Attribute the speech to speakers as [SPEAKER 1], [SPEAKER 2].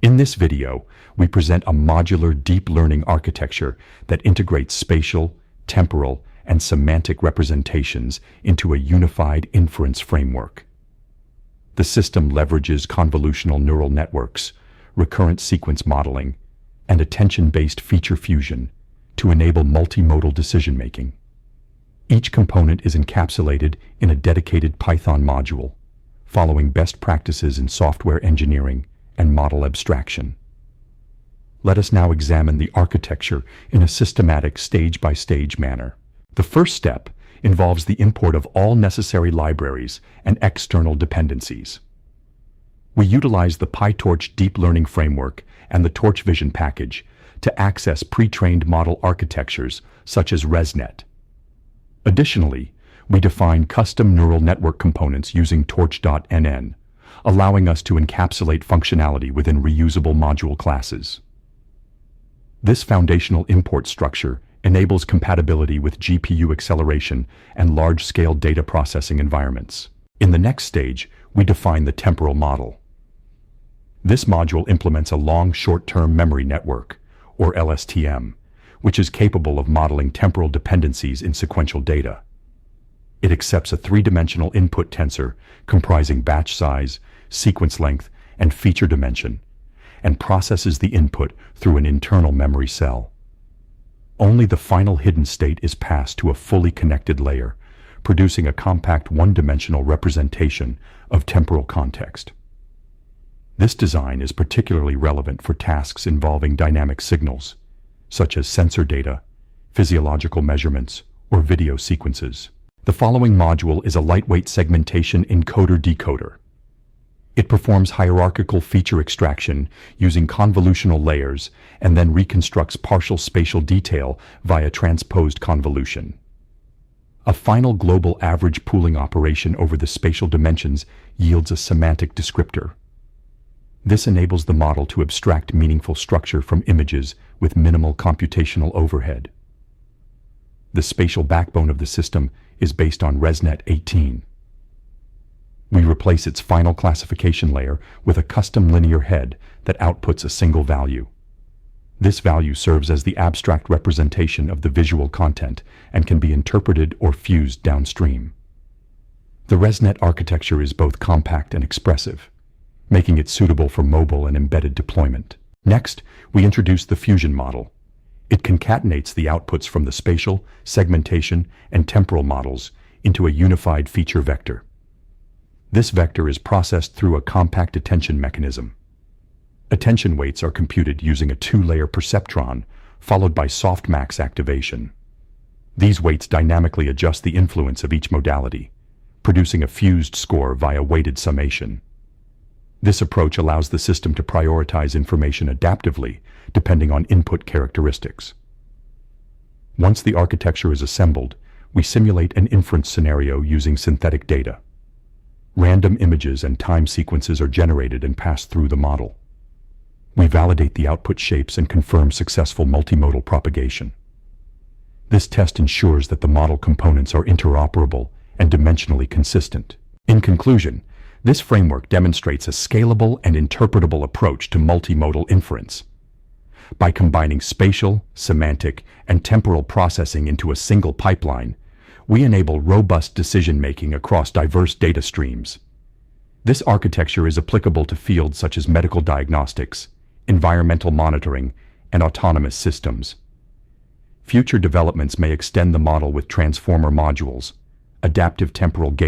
[SPEAKER 1] In this video, we present a modular deep learning architecture that integrates spatial, temporal, and semantic representations into a unified inference framework. The system leverages convolutional neural networks, recurrent sequence modeling, and attention-based feature fusion to enable multimodal decision-making. Each component is encapsulated in a dedicated Python module, following best practices in software engineering and model abstraction. Let us now examine the architecture in a systematic stage-by-stage manner. The first step involves the import of all necessary libraries and external dependencies. We utilize the PyTorch deep learning framework and the Torch Vision package to access pre-trained model architectures such as ResNet. Additionally, we define custom neural network components using torch.nn, allowing us to encapsulate functionality within reusable module classes. This foundational import structure enables compatibility with GPU acceleration and large-scale data processing environments. In the next stage, we define the temporal model. This module implements a long short-term memory network, or LSTM, which is capable of modeling temporal dependencies in sequential data. It accepts a three-dimensional input tensor comprising batch size, sequence length, and feature dimension, and processes the input through an internal memory cell. Only the final hidden state is passed to a fully connected layer, producing a compact one-dimensional representation of temporal context. This design is particularly relevant for tasks involving dynamic signals, such as sensor data, physiological measurements, or video sequences. The following module is a lightweight segmentation encoder-decoder. It performs hierarchical feature extraction using convolutional layers and then reconstructs partial spatial detail via transposed convolution. A final global average pooling operation over the spatial dimensions yields a semantic descriptor. This enables the model to abstract meaningful structure from images with minimal computational overhead. The spatial backbone of the system is based on ResNet 18. We replace its final classification layer with a custom linear head that outputs a single value. This value serves as the abstract representation of the visual content and can be interpreted or fused downstream. The ResNet architecture is both compact and expressive, making it suitable for mobile and embedded deployment. Next, we introduce the fusion model. It concatenates the outputs from the spatial, segmentation, and temporal models into a unified feature vector. This vector is processed through a compact attention mechanism. Attention weights are computed using a two-layer perceptron, followed by softmax activation. These weights dynamically adjust the influence of each modality, producing a fused score via weighted summation. This approach allows the system to prioritize information adaptively, depending on input characteristics. Once the architecture is assembled, we simulate an inference scenario using synthetic data. Random images and time sequences are generated and passed through the model. We validate the output shapes and confirm successful multimodal propagation. This test ensures that the model components are interoperable and dimensionally consistent. In conclusion, this framework demonstrates a scalable and interpretable approach to multimodal inference. By combining spatial, semantic, and temporal processing into a single pipeline, we enable robust decision-making across diverse data streams. This architecture is applicable to fields such as medical diagnostics, environmental monitoring, and autonomous systems. Future developments may extend the model with transformer modules, adaptive temporal gate